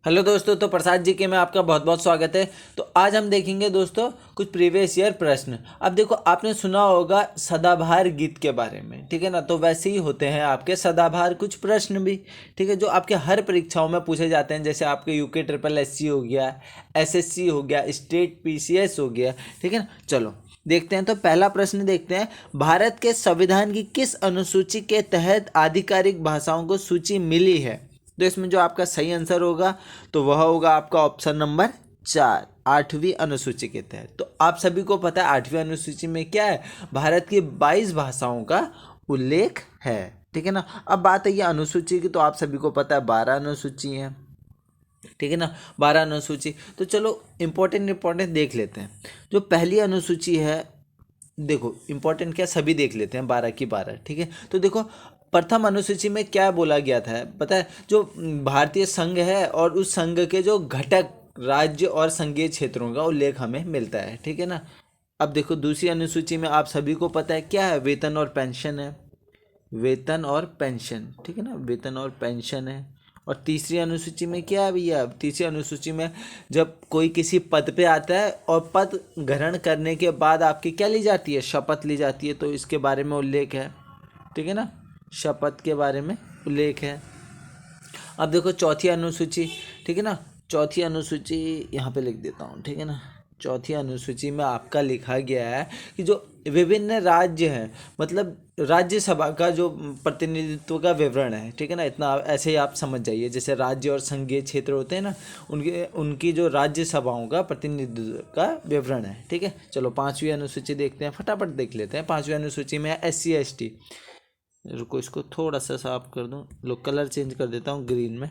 Hello दोस्तों, तो प्रसाद जी के में आपका बहुत बहुत स्वागत है। तो आज हम देखेंगे दोस्तों कुछ प्रीवियस ईयर प्रश्न। अब देखो, आपने सुना होगा सदाबहार गीत के बारे में, ठीक है ना। तो वैसे ही होते हैं आपके सदाबहार कुछ प्रश्न भी, ठीक है, जो आपके हर परीक्षाओं में पूछे जाते हैं। जैसे आपके यूके ट्रिपल एससी हो गया, एसएससी हो गया, स्टेट पीसीएस हो गया, ठीक है ना। चलो देखते हैं। तो पहला प्रश्न देखते हैं, भारत के संविधान की किस अनुसूची के तहत आधिकारिक भाषाओं को सूची मिली है। तो इसमें जो आपका सही आंसर होगा तो वह होगा आपका ऑप्शन नंबर 4, 8वीं अनुसूची के तहत। तो आप सभी को पता है 8वीं अनुसूची में क्या है, भारत की 22 भाषाओं का उल्लेख है, ठीक है ना। अब बात है ये अनुसूची की, तो आप सभी को पता है 12 अनुसूची है, ठीक है ना, 12 अनुसूची। तो चलो इंपॉर्टेंट देख लेते हैं। जो पहली अनुसूची है, देखो इंपॉर्टेंट क्या, सभी देख लेते हैं 12 की 12, ठीक है। तो देखो प्रथम अनुसूची में क्या बोला गया था पता है, जो भारतीय संघ है और उस संघ के जो घटक राज्य और संघीय क्षेत्रों का उल्लेख हमें मिलता है, ठीक है ना। अब देखो दूसरी अनुसूची में आप सभी को पता है क्या है, वेतन और पेंशन है, वेतन और पेंशन, ठीक है ना, वेतन और पेंशन है। और तीसरी अनुसूची में क्या है भैया, तीसरी अनुसूची में जब कोई किसी पद पे आता है और पद ग्रहण करने के बाद आपकी क्या ली जाती है, शपथ ली जाती है, तो इसके बारे में उल्लेख है, ठीक है ना, शपथ के बारे में उल्लेख है। अब देखो चौथी अनुसूची, ठीक है ना, चौथी अनुसूची यहाँ पे लिख देता हूँ, ठीक है ना। चौथी अनुसूची में आपका लिखा गया है कि जो विभिन्न राज्य हैं, मतलब राज्यसभा का जो प्रतिनिधित्व का विवरण है, ठीक है ना। इतना ऐसे ही आप समझ जाइए, जैसे राज्य और संघीय क्षेत्र होते हैं ना, उनकी जो राज्यसभाओं का प्रतिनिधित्व का विवरण है, ठीक है। चलो 5वीं अनुसूची देखते हैं, फटाफट देख लेते हैं। 5वीं अनुसूची में SC ST, रुको इसको थोड़ा सा साफ कर दूं, लो कलर चेंज कर देता हूँ ग्रीन में।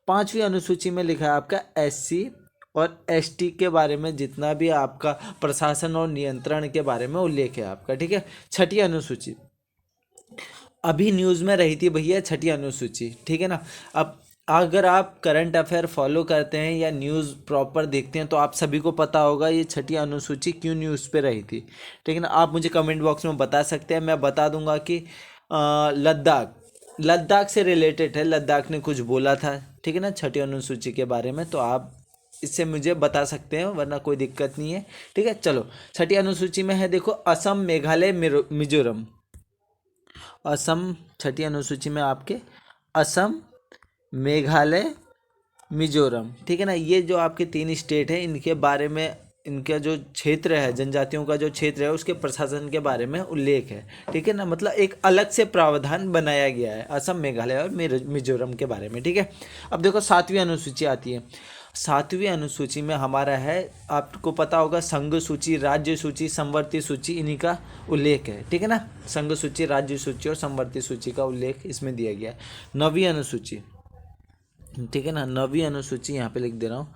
5वीं अनुसूची में लिखा है आपका SC और ST के बारे में जितना भी आपका प्रशासन और नियंत्रण के बारे में उल्लेख है आपका, ठीक है। छठी अनुसूची अभी न्यूज़ में रही थी भैया, छठी अनुसूची, ठीक है ना। अब अगर आप करंट अफेयर फॉलो करते हैं या न्यूज़ प्रॉपर देखते हैं तो आप सभी को पता होगा ये छठी अनुसूची क्यों न्यूज़ पे रही थी, ठीक है ना। आप मुझे कमेंट बॉक्स में बता सकते हैं, मैं बता दूंगा कि लद्दाख लद्दाख से रिलेटेड है, लद्दाख ने कुछ बोला था, ठीक है ना, छठी अनुसूची के बारे में। तो आप इससे मुझे बता सकते हैं, वरना कोई दिक्कत नहीं है, ठीक है। चलो छठी अनुसूची में है, देखो असम, मेघालय, मिजोरम। असम छठी अनुसूची में आपके असम, मेघालय, मिजोरम, ठीक है ना। ये जो आपके 3 स्टेट हैं, इनके बारे में, इनका जो क्षेत्र है, जनजातियों का जो क्षेत्र है, उसके प्रशासन के बारे में उल्लेख है, ठीक है ना। मतलब एक अलग से प्रावधान बनाया गया है असम, मेघालय और मिजोरम के बारे में, ठीक है। अब देखो 7वीं अनुसूची आती है। 7वीं अनुसूची में हमारा है, आपको पता होगा, संघ सूची, राज्य सूची, संवर्ती सूची, इन्हीं का उल्लेख है, ठीक है ना। संघ सूची, राज्य सूची और संवर्ती सूची का उल्लेख इसमें दिया गया है। 9वीं अनुसूची, ठीक है ना, 9वीं अनुसूची यहाँ पे लिख दे रहा हूँ।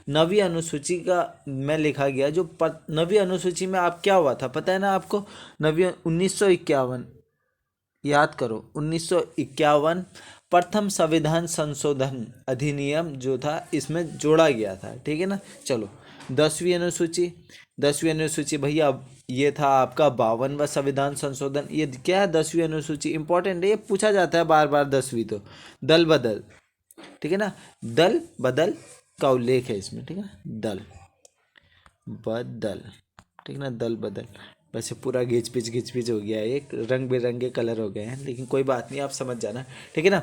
9वीं अनुसूची का मैं लिखा गया, जो 9वीं अनुसूची में आप क्या हुआ था पता है ना आपको, 1951, याद करो 1951 प्रथम संविधान संशोधन अधिनियम जो था इसमें जोड़ा गया था, ठीक है ना। चलो 10वीं अनुसूची, 10वीं अनुसूची भैया ये था आपका 52वां संविधान संशोधन। ये क्या है 10वीं अनुसूची, इंपॉर्टेंट है, ये पूछा जाता है बार बार 10वीं तो। दल बदल, ठीक है ना, दल बदल का उल्लेख है इसमें, ठीक है, दल बदल, ठीक है ना, दल बदल। वैसे पूरा घिच पिच हो गया है, एक रंग बिरंगे कलर हो गए हैं, लेकिन कोई बात नहीं, आप समझ जाना, ठीक है ना।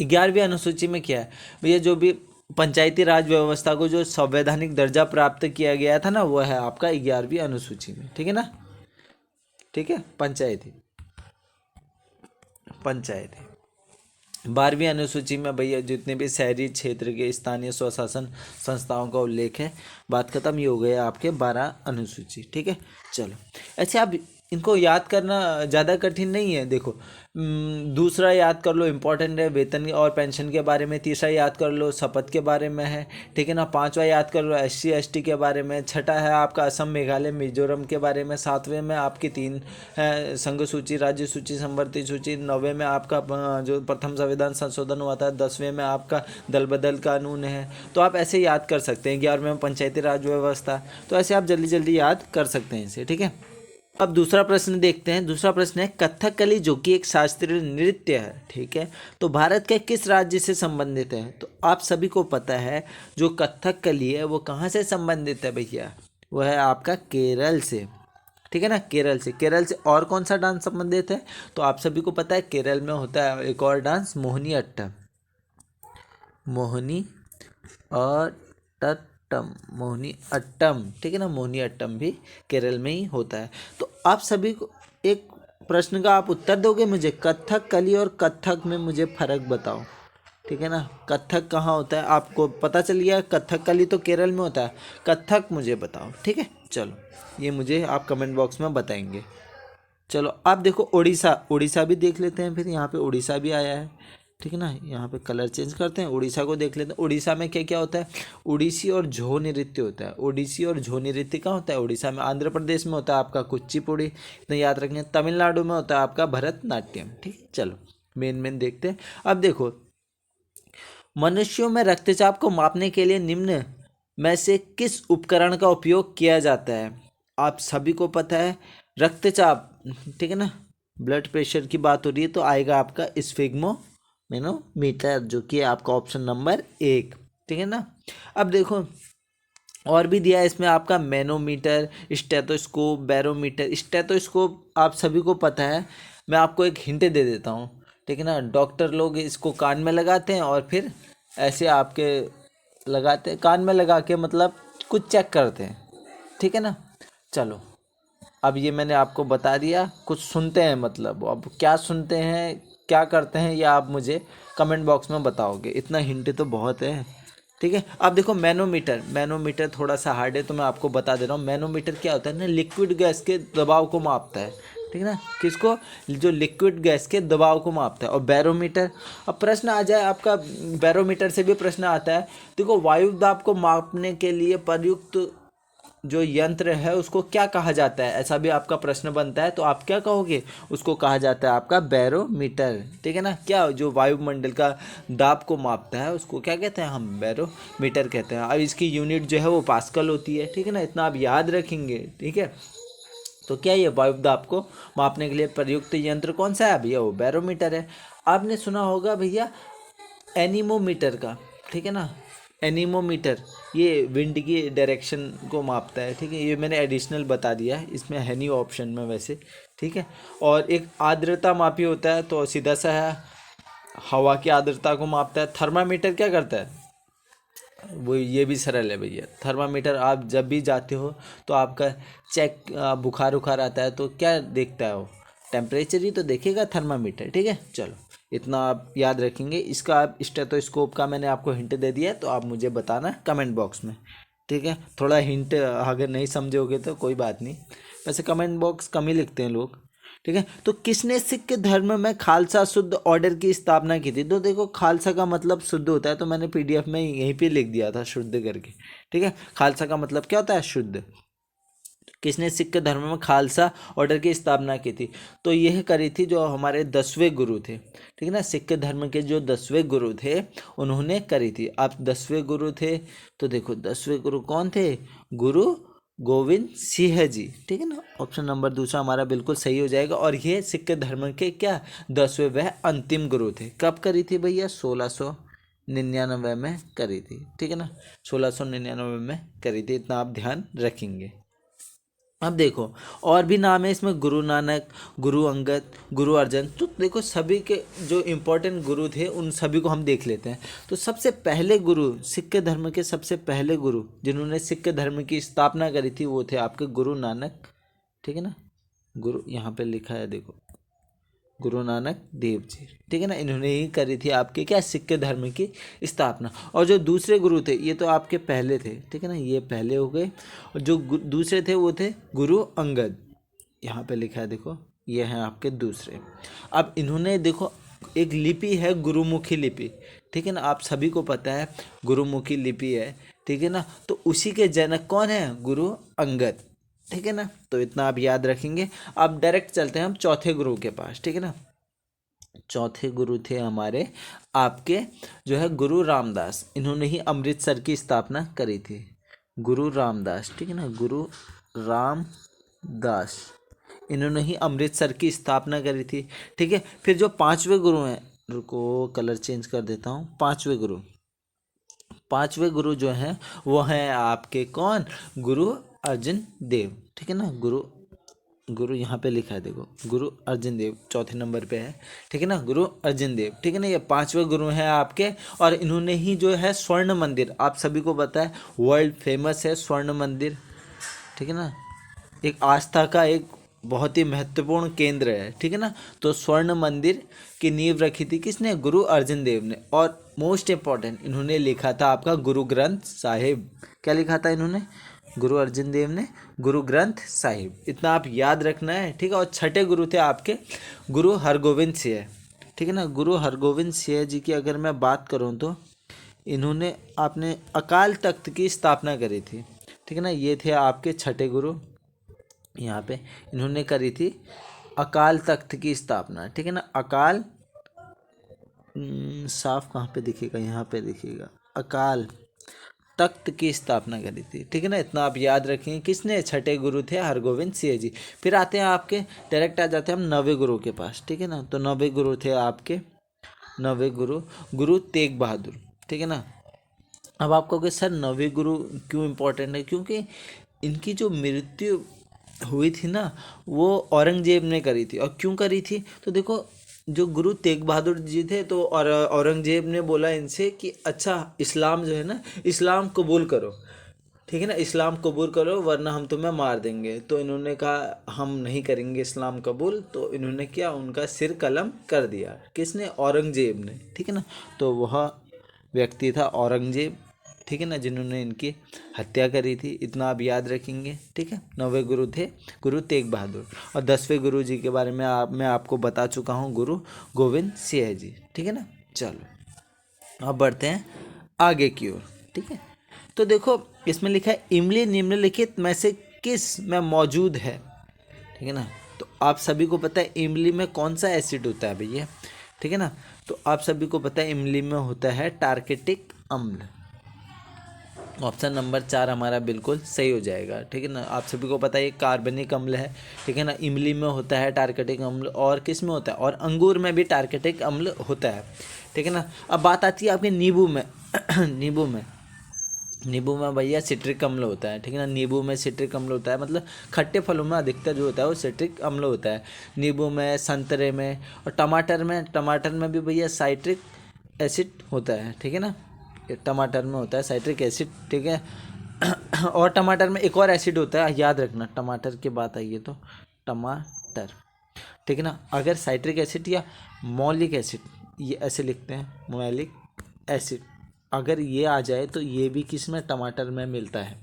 11वीं अनुसूची में क्या है भैया, जो भी पंचायती राज व्यवस्था को जो संवैधानिक दर्जा प्राप्त किया गया था ना, वो है आपका 11वीं अनुसूची में, ठीक है ना, ठीक है। पंचायती पंचायती 12वीं अनुसूची में भैया जितने भी शहरी क्षेत्र के स्थानीय स्वशासन संस्थाओं का उल्लेख है। बात खत्म, ये हो गया आपके 12 अनुसूची, ठीक है। चलो ऐसे आप इनको याद करना ज़्यादा कठिन नहीं है। देखो दूसरा याद कर लो, इम्पोर्टेंट है, वेतन और पेंशन के बारे में। तीसरा याद कर लो, शपथ के बारे में है, ठीक है ना। 5वां याद कर लो, SC ST के बारे में। छठा है आपका असम, मेघालय, मिजोरम के बारे में। 7वें में आपकी 3 है, संघ सूची, राज्य सूची, संवर्ती सूची। 9वें में आपका जो प्रथम संविधान संशोधन हुआ था। 10वें में आपका दल बदल कानून है। तो आप ऐसे याद कर सकते हैं। 11वें में पंचायती राज व्यवस्था। तो ऐसे आप जल्दी जल्दी याद कर सकते हैं इसे, ठीक है। अब दूसरा प्रश्न देखते हैं। दूसरा प्रश्न है कथकली, जो कि एक शास्त्रीय नृत्य है, ठीक है, तो भारत के किस राज्य से संबंधित है? तो आप सभी को पता है जो कथकली है वो कहाँ से संबंधित है भैया, वो है आपका केरल से, ठीक है ना, केरल से। केरल से और कौन सा डांस संबंधित है? तो आप सभी को पता है केरल में होता है एक और डांस, मोहिनी अट्टम, मोहिनी और टट्टम, मोहिनी अट्टम, ठीक है ना, मोहिनी अट्टम भी केरल में ही होता है। तो आप सभी को एक प्रश्न का आप उत्तर दोगे मुझे, कथकली और कथक में मुझे फर्क बताओ, ठीक है ना। कथक कहाँ होता है आपको पता चल गया, कथकली तो केरल में होता है, कथक मुझे बताओ, ठीक है। चलो ये मुझे आप कमेंट बॉक्स में बताएंगे। चलो आप देखो उड़ीसा, उड़ीसा भी देख लेते हैं, फिर यहाँ पे उड़ीसा भी आया है, ठीक है ना। यहाँ पे कलर चेंज करते हैं, उड़ीसा को देख लेते हैं। उड़ीसा में क्या क्या होता है? उड़ीसी और झो नृत्य होता है। उड़ीसी और झो नृत्य कहाँ होता है? उड़ीसा में। आंध्र प्रदेश में होता है आपका कुचिपुड़ी, इतना याद रखेंगे। तमिलनाडु में होता है आपका भरतनाट्यम, ठीक है। चलो मेन मेन देखते हैं। अब देखो, मनुष्यों में रक्तचाप को मापने के लिए निम्न में से किस उपकरण का उपयोग किया जाता है? आप सभी को पता है रक्तचाप, ठीक है ना, ब्लड प्रेशर की बात हो रही है तो आएगा आपका स्फिग्मोमीटर, जो कि आपका ऑप्शन नंबर 1, ठीक है ना। अब देखो और भी दिया है इसमें आपका मैनोमीटर, स्टेथोस्कोप, बैरोमीटर। स्टेथोस्कोप आप सभी को पता है, मैं आपको एक हिंट दे देता हूँ, ठीक है ना। डॉक्टर लोग इसको कान में लगाते हैं और फिर ऐसे आपके लगाते हैं, कान में लगा के मतलब कुछ चेक करते हैं, ठीक है ना। चलो अब ये मैंने आपको बता दिया, कुछ सुनते हैं मतलब, अब क्या सुनते हैं क्या करते हैं ये आप मुझे कमेंट बॉक्स में बताओगे, इतना हिंट तो बहुत है, ठीक है। अब देखो मैनोमीटर, मैनोमीटर थोड़ा सा हार्ड है तो मैं आपको बता दे रहा हूँ। मैनोमीटर क्या होता है ना, लिक्विड गैस के दबाव को मापता है, ठीक है ना। किसको? जो लिक्विड गैस के दबाव को मापता है। और बैरोमीटर, अब प्रश्न आ जाए आपका, बैरोमीटर से भी प्रश्न आता है। देखो वायु दाब को मापने के लिए प्रयुक्त जो यंत्र है उसको क्या कहा जाता है, ऐसा भी आपका प्रश्न बनता है, तो आप क्या कहोगे? उसको कहा जाता है आपका बैरोमीटर, ठीक है ना। क्या जो वायुमंडल का दाब को मापता है उसको क्या कहते हैं? हम बैरोमीटर कहते हैं। अब इसकी यूनिट जो है वो पास्कल होती है, ठीक है ना, इतना आप याद रखेंगे, ठीक है। तो क्या ये वायु दाब को मापने के लिए प्रयुक्त यंत्र कौन सा है भैया? वो बैरोमीटर है। आपने सुना होगा भैया एनीमोमीटर का, ठीक है ना, एनीमोमीटर, ये विंड की डायरेक्शन को मापता है, ठीक है। ये मैंने एडिशनल बता दिया है, इसमें है नहीं ऑप्शन में वैसे, ठीक है। और एक आर्द्रता मापी होता है, तो सीधा सा है, हवा की आर्द्रता को मापता है। थर्मामीटर क्या करता है? वो ये भी सरल है भैया। थर्मामीटर आप जब भी जाते हो तो आपका चेक, बुखार उखार आता है तो क्या देखता है वो? टेम्परेचर ही तो देखेगा थर्मामीटर, ठीक है। चलो इतना आप याद रखेंगे। इसका आप स्टेथोस्कोप का मैंने आपको हिंट दे दिया है, तो आप मुझे बताना कमेंट बॉक्स में, ठीक है। थोड़ा हिंट अगर नहीं समझोगे तो कोई बात नहीं, वैसे कमेंट बॉक्स कम ही लिखते हैं लोग, ठीक है। तो किसने सिख धर्म में खालसा शुद्ध ऑर्डर की स्थापना की थी? तो देखो खालसा का मतलब शुद्ध होता है, तो मैंने पीडीएफ में यहीं पे लिख दिया था शुद्ध करके, ठीक है। खालसा का मतलब क्या होता है? शुद्ध। किसने सिख धर्म में खालसा ऑर्डर की स्थापना की थी? तो यह करी थी जो हमारे 10वें गुरु थे, ठीक है ना। सिख धर्म के जो 10वें गुरु थे उन्होंने करी थी। आप 10वें गुरु थे तो देखो 10वें गुरु कौन थे? गुरु गोविंद सिंह जी, ठीक है ना। ऑप्शन नंबर दूसरा हमारा बिल्कुल सही हो जाएगा। और ये सिख धर्म के क्या 10वें वह अंतिम गुरु थे। कब करी थी भैया? 1699 में करी थी, ठीक है ना। 1699 में करी थी, इतना आप ध्यान रखेंगे। अब देखो और भी नाम है इसमें, गुरु नानक, गुरु अंगद, गुरु अर्जन। तो देखो सभी के जो इम्पोर्टेंट गुरु थे उन सभी को हम देख लेते हैं। तो सबसे पहले गुरु, सिख धर्म के सबसे पहले गुरु जिन्होंने सिख धर्म की स्थापना करी थी वो थे आपके गुरु नानक, ठीक है ना। गुरु यहाँ पे लिखा है देखो, गुरु नानक देव जी, ठीक है ना। इन्होंने ही करी थी आपके क्या सिख धर्म की स्थापना। और जो दूसरे गुरु थे ये तो आपके पहले थे, ठीक है ना, ये पहले हो गए। और जो दूसरे थे वो थे गुरु अंगद, यहाँ पे लिखा है देखो, ये हैं आपके दूसरे। अब इन्होंने देखो एक लिपि है गुरुमुखी लिपि, ठीक है ना, आप सभी को पता है गुरुमुखी लिपि है, ठीक है ना। तो उसी के जनक कौन है? गुरु अंगद, ठीक है ना। तो इतना आप याद रखेंगे। अब डायरेक्ट चलते हैं हम चौथे गुरु के पास, ठीक है ना। चौथे गुरु थे हमारे आपके जो है गुरु रामदास। इन्होंने ही अमृतसर की स्थापना करी थी, गुरु रामदास, ठीक है ना, गुरु रामदास। इन्होंने ही अमृतसर की स्थापना करी थी। ठीक है, फिर जो पांचवें गुरु हैं, रुको कलर चेंज कर देता हूँ, पांचवें गुरु जो हैं वो हैं आपके कौन, गुरु अर्जन देव। ठीक है ना, गुरु गुरु यहाँ पे लिखा है देखो, गुरु अर्जन देव चौथे नंबर पे है। ठीक है ना, गुरु अर्जन देव। ठीक है ना, ये पांचवें गुरु हैं आपके। और इन्होंने ही जो है स्वर्ण मंदिर, आप सभी को पता है वर्ल्ड फेमस है स्वर्ण मंदिर। ठीक है ना, एक आस्था का एक बहुत ही महत्वपूर्ण केंद्र है। ठीक है ना, तो स्वर्ण मंदिर की नींव रखी थी किसने, गुरु अर्जन देव ने। और मोस्ट इम्पॉर्टेंट, इन्होंने लिखा था आपका गुरु ग्रंथ साहिब। क्या लिखा था इन्होंने, गुरु अर्जन देव ने गुरु ग्रंथ साहिब। इतना आप याद रखना है। ठीक है, और छठे गुरु थे आपके गुरु हरगोविंद सिंह। ठीक है ना, गुरु हरगोविंद सिंह जी की अगर मैं बात करूं तो इन्होंने आपने अकाल तख्त की स्थापना करी थी। ठीक है ना, ये थे आपके छठे गुरु। यहाँ पे इन्होंने करी थी अकाल तख्त की स्थापना। ठीक है ना, अकाल साफ कहाँ पे दिखेगा, यहाँ पे दिखेगा, अकाल तख्त की स्थापना करी थी। ठीक है ना, इतना आप याद रखेंगे। किसने, छठे गुरु थे हरगोविंद सिंह जी। फिर आते हैं आपके, डायरेक्ट आ जाते हैं हम नवे गुरु के पास। ठीक है ना, तो नवे गुरु थे आपके, नवे गुरु गुरु तेग बहादुर। ठीक है ना, अब आप कहोगे सर नवे गुरु क्यों इम्पोर्टेंट है, क्योंकि इनकी जो मृत्यु हुई थी ना वो औरंगजेब ने करी थी। और क्यों करी थी, तो देखो जो गुरु तेग बहादुर जी थे तो और औरंगजेब ने बोला इनसे कि अच्छा इस्लाम जो है ना, इस्लाम कबूल करो। ठीक है ना, इस्लाम कबूल करो वरना हम तुम्हें मार देंगे। तो इन्होंने कहा हम नहीं करेंगे इस्लाम कबूल। तो इन्होंने क्या, उनका सिर कलम कर दिया। किसने, औरंगजेब ने। ठीक है ना, तो वह व्यक्ति था औरंगजेब। ठीक है ना, जिन्होंने इनकी हत्या करी थी। इतना आप याद रखेंगे। ठीक है, नौवें गुरु थे गुरु तेग बहादुर। और 10वें गुरु जी के बारे में मैं आपको बता चुका हूँ, गुरु गोविंद सिंह जी। ठीक है ना, चलो अब बढ़ते हैं आगे की ओर। ठीक है, तो देखो इसमें लिखा है इमली निम्नलिखित में से किस में मौजूद है। ठीक है ना, तो आप सभी को पता है इमली में कौन सा एसिड होता है भैया। ठीक है ना, तो आप सभी को पता है इमली में होता है टार्केटिक अम्ल। ऑप्शन नंबर 4 हमारा बिल्कुल सही हो जाएगा। ठीक है ना, आप सभी को पता है ये कार्बनिक अम्ल है। ठीक है ना, इमली में होता है टार्केटिक अम्ल, और किस में होता है, और अंगूर में भी टार्केटिक अम्ल होता है। ठीक है ना, अब बात आती है आपके नींबू में नींबू में भैया सिट्रिक अम्ल होता है। ठीक है ना, नींबू में सिट्रिक अम्ल होता है, मतलब खट्टे फलों में अधिकतर जो होता है वो सिट्रिक अम्ल होता है। नींबू में, संतरे में, और टमाटर में भी भैया साइट्रिक एसिड होता है। ठीक है ना, टमाटर में होता है साइट्रिक एसिड। ठीक है और टमाटर में एक और एसिड होता है, याद रखना, टमाटर की बात आई है तो टमाटर। ठीक है ना, अगर साइट्रिक एसिड या मौलिक एसिड, ये ऐसे लिखते हैं मौलिक एसिड, अगर ये आ जाए तो ये भी किस में, टमाटर में मिलता है।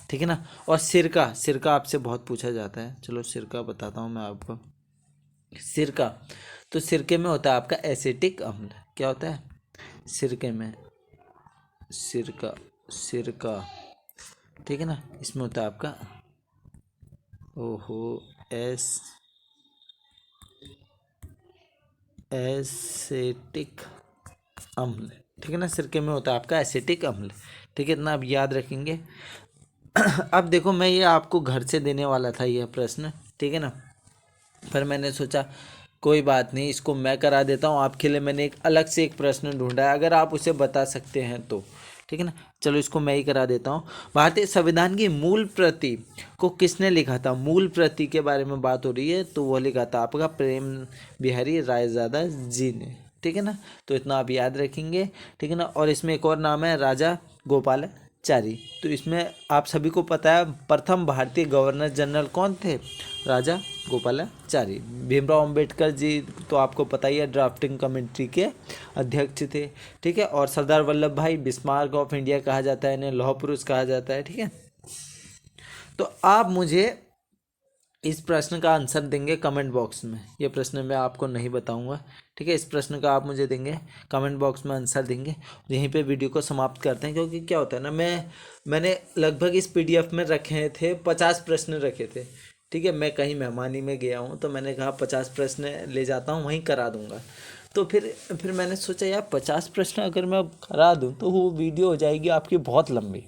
ठीक है ना, और सिरका आपसे बहुत पूछा जाता है। चलो सिरका बताता हूँ मैं आपको। सिरका, तो सिरके में होता है आपका एसिटिक अम्ल। क्या होता है सिरके में, सिरका। ठीक है ना, इसमें होता है आपका एसिटिक अम्ल। ठीक है ना, सिरके में होता है आपका एसिटिक अम्ल। ठीक है, इतना आप याद रखेंगे। अब देखो मैं ये आपको घर से देने वाला था यह प्रश्न। ठीक है ना, पर मैंने सोचा कोई बात नहीं, इसको मैं करा देता हूँ आपके लिए। मैंने एक अलग से एक प्रश्न ढूंढा है, अगर आप उसे बता सकते हैं तो। ठीक है ना, चलो इसको मैं ही करा देता हूँ। भारतीय संविधान की मूल प्रति को किसने लिखा था, मूल प्रति के बारे में बात हो रही है, तो वो लिखा था आपका प्रेम बिहारी रायजादा जी ने। ठीक है ना, तो इतना आप याद रखेंगे। ठीक है ना, और इसमें एक और नाम है राजा गोपालाचारी। तो इसमें आप सभी को पता है प्रथम भारतीय गवर्नर जनरल कौन थे, राजा गोपालाचारी। भीमराव अंबेडकर जी तो आपको पता ही है ड्राफ्टिंग कमेटी के अध्यक्ष थे। ठीक है, और सरदार वल्लभ भाई बिस्मार्क ऑफ इंडिया कहा जाता है, इन्हें लौह पुरुष कहा जाता है। ठीक है, तो आप मुझे इस प्रश्न का आंसर देंगे कमेंट बॉक्स में। ये प्रश्न मैं आपको नहीं बताऊंगा। ठीक है, इस प्रश्न का आप मुझे देंगे कमेंट बॉक्स में आंसर देंगे। यहीं पे वीडियो को समाप्त करते हैं, क्योंकि क्या होता है ना, मैंने लगभग इस पीडीएफ में रखे थे 50 प्रश्न रखे थे। ठीक है, मैं कहीं मेहमानी में गया हूँ तो मैंने कहा 50 प्रश्न ले जाता हूँ, वहीं करा दूंगा। तो फिर मैंने सोचा यार 50 प्रश्न अगर मैं करा दूँ तो वो वीडियो हो जाएगी आपकी बहुत लंबी।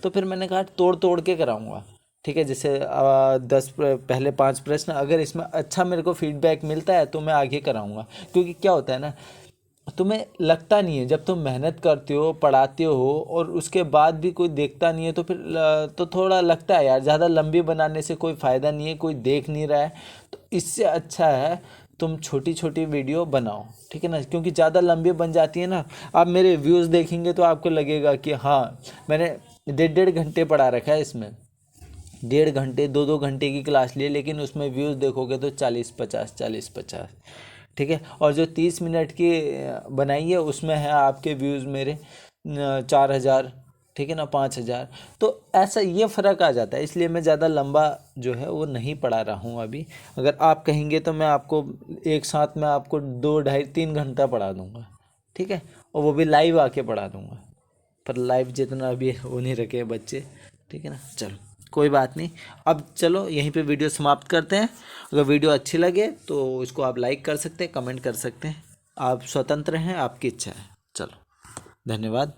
तो फिर मैंने कहा तोड़ तोड़ के कराऊँगा। ठीक है। जैसे 10 पहले 5 प्रश्न, अगर इसमें अच्छा मेरे को फीडबैक मिलता है तो मैं आगे कराऊंगा। क्योंकि क्या होता है ना, तुम्हें लगता नहीं है, जब तुम मेहनत करते हो, पढ़ाते हो और उसके बाद भी कोई देखता नहीं है तो फिर तो थोड़ा लगता है यार ज़्यादा लंबी बनाने से कोई फ़ायदा नहीं है, कोई देख नहीं रहा है। तो इससे अच्छा है तुम छोटी छोटी वीडियो बनाओ, ठीक है ना। क्योंकि ज़्यादा लंबी बन जाती है ना, आप मेरे व्यूज़ देखेंगे तो आपको लगेगा कि हाँ मैंने 1.5 घंटे पढ़ा रखा है इसमें, 1.5 घंटे 2-2 घंटे की क्लास ली, लेकिन उसमें व्यूज़ देखोगे तो 40-50 40-50, ठीक है। और जो 30 मिनट की बनाई है उसमें है आपके व्यूज़ मेरे 4,000, ठीक है ना, 5,000। तो ऐसा ये फ़र्क आ जाता है, इसलिए मैं ज़्यादा लंबा जो है वो नहीं पढ़ा रहा हूँ अभी। अगर आप कहेंगे तो मैं आपको एक साथ में आपको 2 ढाई 3 घंटा पढ़ा दूँगा, ठीक है। और वो भी लाइव आके पढ़ा दूँगा, पर लाइव जितना अभी हो नहीं रखे बच्चे, ठीक है ना। चलो कोई बात नहीं, अब चलो यहीं पे वीडियो समाप्त करते हैं। अगर वीडियो अच्छी लगे तो इसको आप लाइक कर सकते हैं, कमेंट कर सकते हैं, आप स्वतंत्र हैं, आपकी इच्छा है। चलो धन्यवाद।